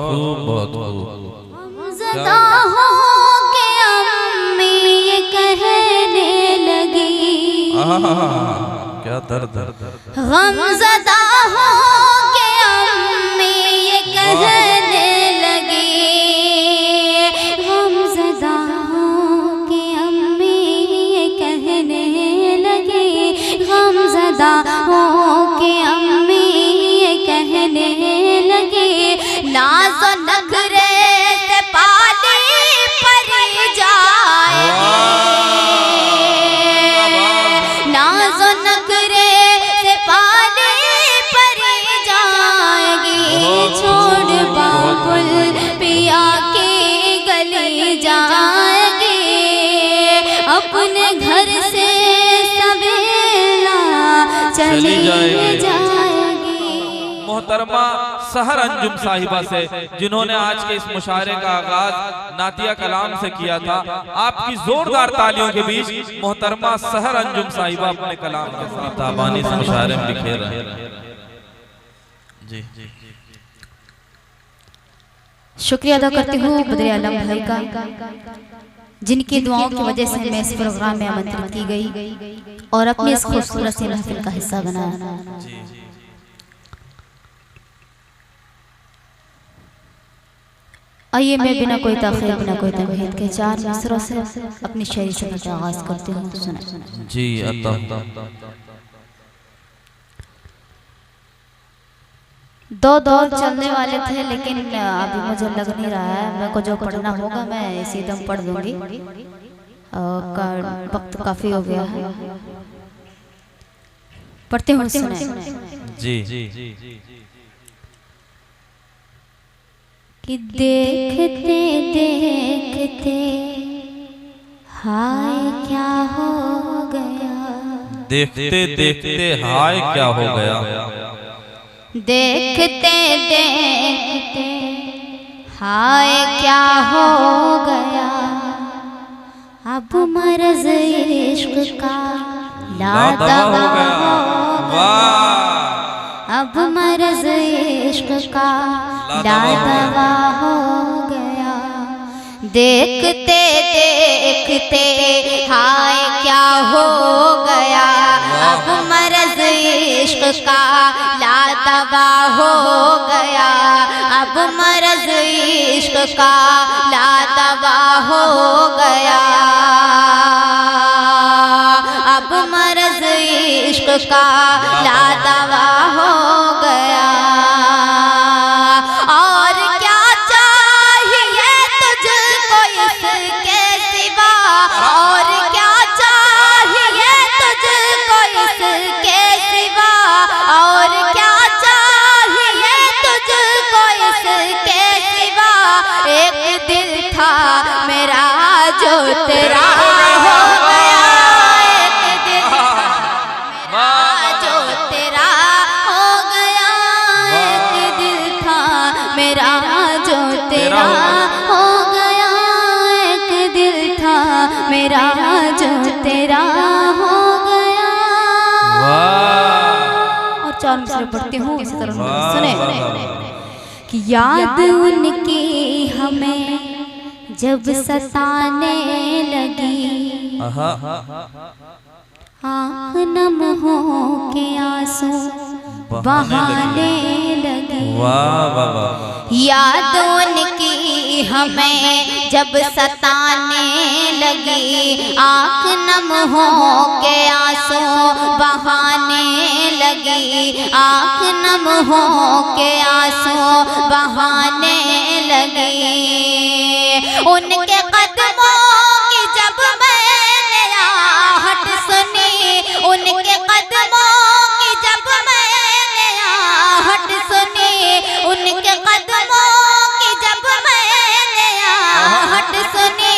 खूब बहुत खूब। ज़दा हो के अम्मी ये कहने लगी, क्या दर्द। गमज़दा हो के अम्मी ये कहने लगी, गमज़दा हो के अम्मी ये कहने लगी, गमज़दा हो के अम्मी ये कहने लगी, नाज़ो नखरे से पाली परी जाएगी, नाज़ो नखरे से पाली परी जाएगी, छोड़ बाबुल पिया की गली जाएगी, अपने घर से सवेला चली जाएगी। मोहतरमा सहर अंजुम साहिबा से, जिन्होंने आज के इस मुशायरे का आगाज नातिया कलाम से किया था, आपकी जोरदार तालियों के बीच मोहतरमा सहर अंजुम साहिबा अपने कलाम के साथ ताबानी से मुशायरे में बिखेर रहे हैं। जी शुक्रिया अदा करती हूँ बदर आलम भाई का, जिनकी दुआओं की वजह से मैं इस प्रोग्राम में आमंत्रित की गई और अपने इस खूबसूरत से महफिल का हिस्सा बनाया। आइए मैं बिना कोई ताख़ीर बिना कोई तमहीद के 4 मिसरों से अपनी शायरी से आगाज़ करती हूँ। सुना जी दो दौर चलने वाले थे, लेकिन अभी मुझे लग नहीं रहा है, मेरे को जो पढ़ना होगा मैं इसी दम पढ़ दूंगी, वक्त काफ़ी हो गया है। पढ़ते हूँ, सुने जी। कि देखते देखते हाय क्या हो गया, देखते देखते हाय क्या हो गया, देखते देखते हाय क्या हो गया, अब मर्ज़ इश्क का लादवा हो गया, अब मर्ज़ इश्क का लादवा हो गया, देखते देखते हाय क्या हो गया, अब मर्ज़ इश्क का लादवा हो गया, अब मर्ज़ इश्क का लादवा हो गया, अब मर्ज़ इश्क का लादवा हो गया। और क्या चाहिए तुझको इसके सिवा, और क्या चाहिए तुझको इसके सिवा, और क्या चाहिए तुझको इसके सिवा, एक दिल था मेरा जो तेरा हो गया, एक दिल था जो तेरा हो गया, एक दिल था मेरा जो तेरा हो गया, एक दिल था मेरा जो तेरा हो गया। और 4 मिसरे पढ़ती हूँ इसी तरह सुने। कि याद उनकी हमें जब सताने लगी, आँख नम हो के आंसू बहाने लगी, याद उनकी हमें जब सताने लगी, आँख नम हो के आंसू बहाने लगी, आँख नम हो के आंसू बहाने लगी, उनके कदमों की जब मैंने आहट सुनी, उनके कदमों की जब मैंने आहट सुनी, उनके कदमों की जब मैंने आहट सुनी,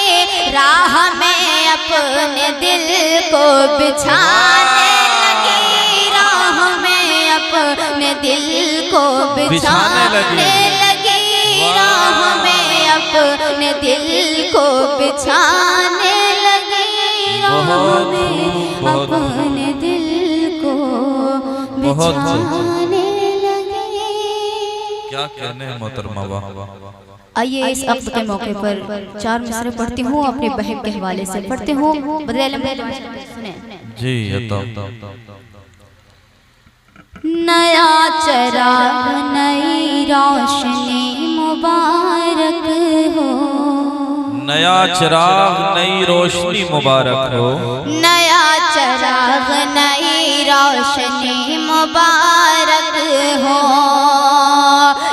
राह में अपने दिल को बिछाने लगी, राह में अपने दिल को बिछाने लगी, राह में अपने दिल को बिछाने लगी, राह में अपने दिल को बिछाने लगी। क्या कहने हैं मोहतरमा, वाह। आइए इस वक्त के मौके पर 4 मिसरे पढ़ती हूँ, अपने बहन के हवाले से पढ़ती हूँ। बदरे आलम भाई सुने जी। नया चराग नई रोशनी मुबारक हो, नया चिराग नई रोशनी मुबारक हो, नया चराग नई रोशनी मुबारक हो,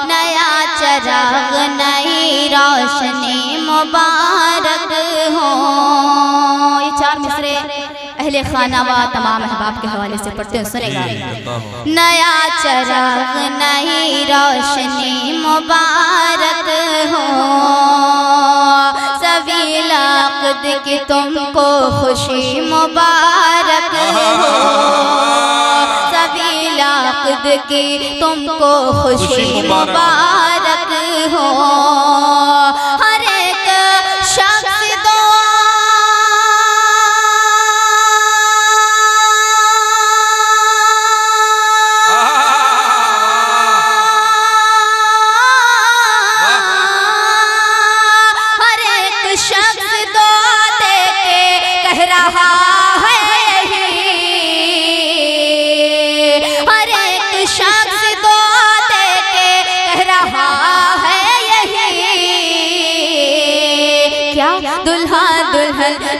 नया चराग नई रोशनी मुबारक हो। ये 4 मिसरे अहले खाना व तमाम अहबाब के हवाले से पढ़ते हैं, सुनेगा। नया चराग नई रोशनी मुबारक हो, सवील अक़द की तुमको खुशी मुबारक हो, सवील अक़द की तुमको खुशी मुबारक हो। हर एक शख्स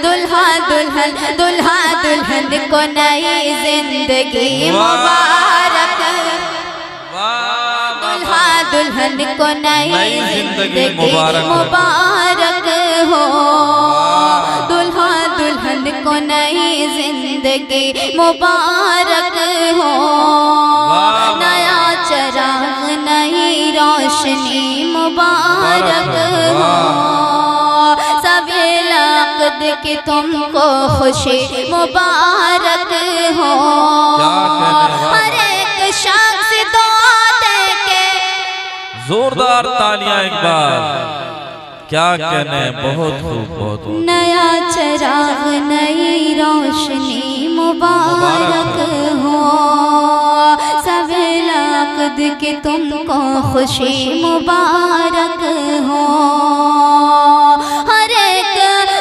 दुल्हा दुल्हन दुल्हा दुल्हन को नई जिंदगी मुबारक, दुल्हा दुल्हन को नई जिंदगी मुबारक हो, दुल्हा दुल्हन को नई जिंदगी मुबारक हो। नया चराग नई रोशनी मुबारक हो, सवील अक़द की तुमको खुशी मुबारक हो। हर एक शख्स दुआ दे के जोरदार तालियां एक बार, क्या कहने, बहुत खूब, बहुत खूब। नया चराग नई रोशनी मुबारक हो, सवील अक़द की तुमको खुशी मुबारक हो। हर एक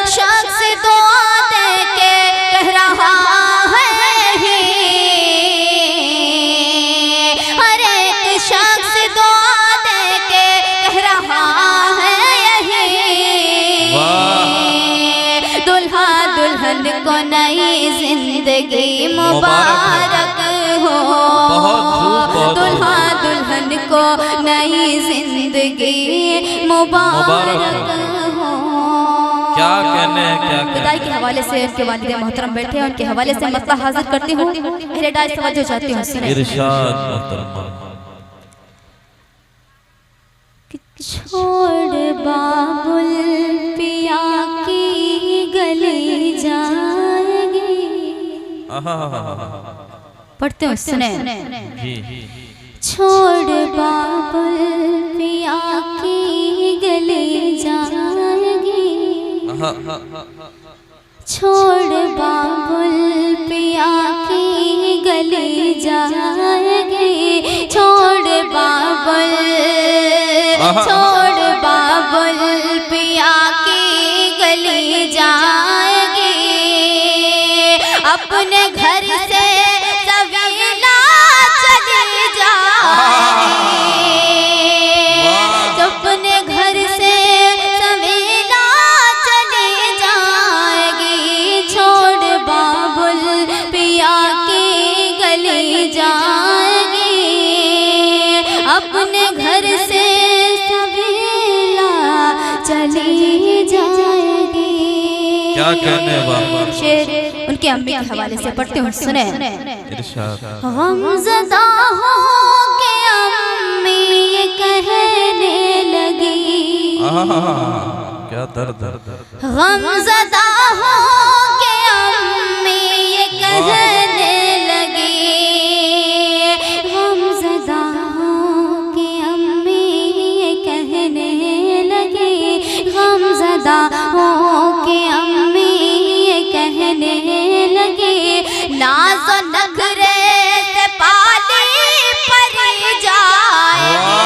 शख्स दुआ दे के कह रहा है, हर एक शख्स दुआ दे के कह रहा है यही, दुल्हा दुल्हन को नई जिंदगी मुबारक हो, दुल्हा दुल्हन को नई जिंदगी मुबारक हो। क्या कहने हैं, क्या विदाई के हवाले से उनके वालिद मोहतरम बैठे हैं, उनके हवाले से मसला हाजिर करती हूँ। मेरे डाय तवज्जो चाहती हूँ, सुने। इरशाद मोहतरमा। छोड़ बाबुल पिया की गली जाएगी, पढ़ते हो, सुने। छोड़ बाबुल पिया की गली जाएगी, छोड़ बाबुल पिया की गली जाएगी, छोड़ बाबुल, छोड़ बाबुल पिया की गली जाएगी, अपने घर से सवीला चली जाएगी, अपने घर से सवीला चली जाएगी, छोड़ बाबुल पिया की गली जाएगी, अपने घर से सवीला चली जाएगी। क्या कहने बाबा, शेर उनके अम्मी के हवाले से पढ़ते हूँ, सुने। गमज़दा हो के अम्मी ये कहने लगी, क्या दर्द, गमज़दा हो के अम्मी ये कहने लगी, गमज़दा हो के अम्मी ये कहने लगी, गमज़दा हो के अम्मी ये कहने लगी, नाज़ो नखरे से पाली परी जाएगी,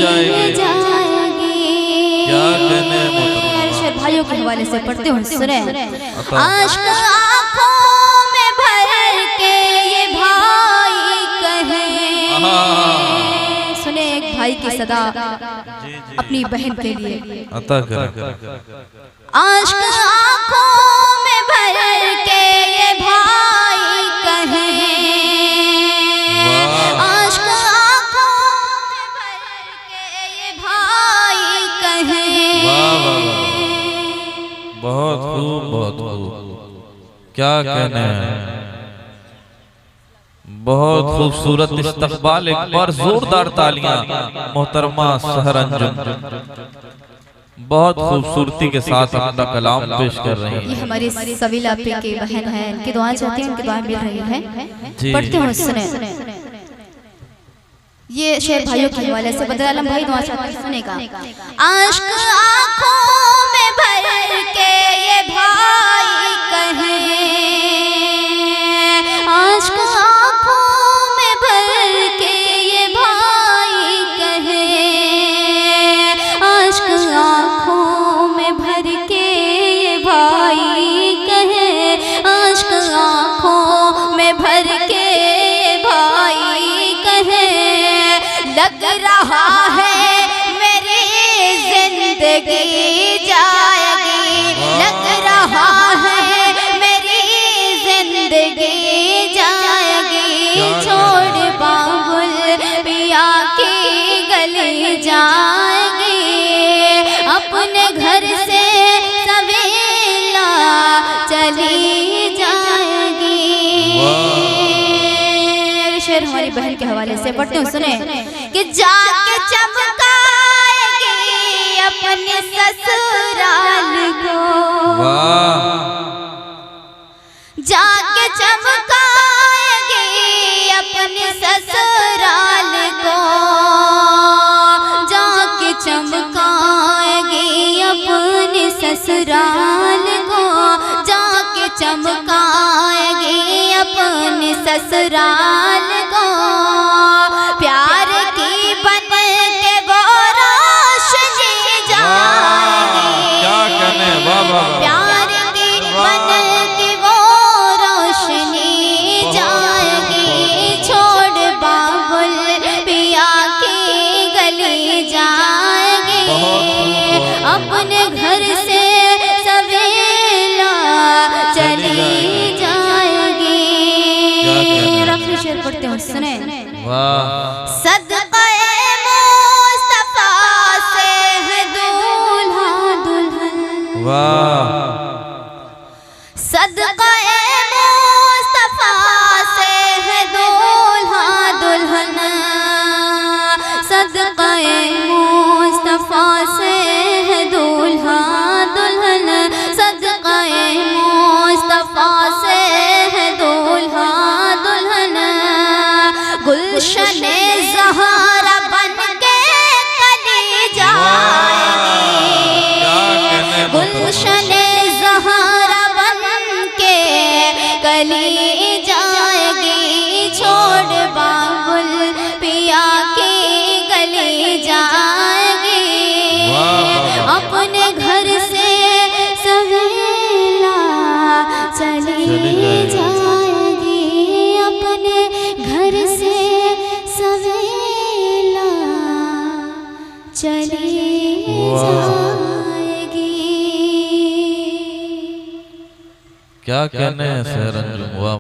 जाएगी। क्या कहने शेर भाइयों के हवाले से पढ़ते हुए सुने। आश्क आँखों में भर के ये भाई कहे, सुने एक भाई की सदा अपनी बहन के लिए अता कर। आश्क आँखों में भर के ये भाई कहे, आश्क आँखों में भर के ये भाई कहे। बहुत खूब, बहुत खूब। क्या कहने हैं, बहुत खूबसूरत इस्तकबाल। एक बार जोरदार तालियां मोहतरमा सहर अंजुम बहुत खूबसूरती के साथ अपना कलाम पेश कर रही ये हैं। हमारी सवीला पे की बहन है, इनकी दुआ चाहती हैं, उनकी दुआ मिल रही है। पढ़ते हुए सुने। ये शेर भाइयों के हवाले से बदर आलम भाई दुआ चाहते हैं, सुनेगा। आश्क आँखों में भर के ये भाई कहे, आश्क आँखों में भर के ये भाई कहे, आश्क आँखों में भर के ये भाई कहे, आश्क आँखों में भर के ये भाई कहे। लग रहा है मेरी जिंदगी जाएगी, लग रहा है मेरी जिंदगी जाएगी। छोड़ बाबुल पिया की गली जाएगी, अपने घर से सवेला चली जाएगी। शेर हमारी बहन के हवाले से पढ़ते हैं, सुने कि जाके चमकाएगी अपने ससुराल को, जाके चमकाएगी अपने ससुराल को, जाके चमकाएगी अपने ससुराल को, जाके चमकाएगी अपने ससुराल को। प्यार की बन के वो रोशनी जाएगी, क्या कहने, वाह वाह। प्यार की बन के वो रोशनी जाएगी। छोड़ बाबुल पिया की गली जाएगी, अपने घर से सवेला चली जाएगी। आखिरी शेर पढ़ते हैं, सुने। सदक़े मुस्तफ़ा से है दूल्हा दुल्हन, सदक़े मुस्तफ़ा से है दूल्हा दुल्हन, सदक़े मुस्तफ़ा से है दूल्हा दुल्हन, सदक़े मुस्तफ़ा से है दूल्हा दुल्हन। गुलशने ज़हरा बन के कली जाएगी, गुलशने ज़हरा बन के कली जाएगी। छोड़ बाबुल पिया की गली जाएगी, अपने घर से सवेला चली जाएगी, अपने घर से सवेला चली जाएगी। क्या कहने हैं सहर अंजुम, वाह।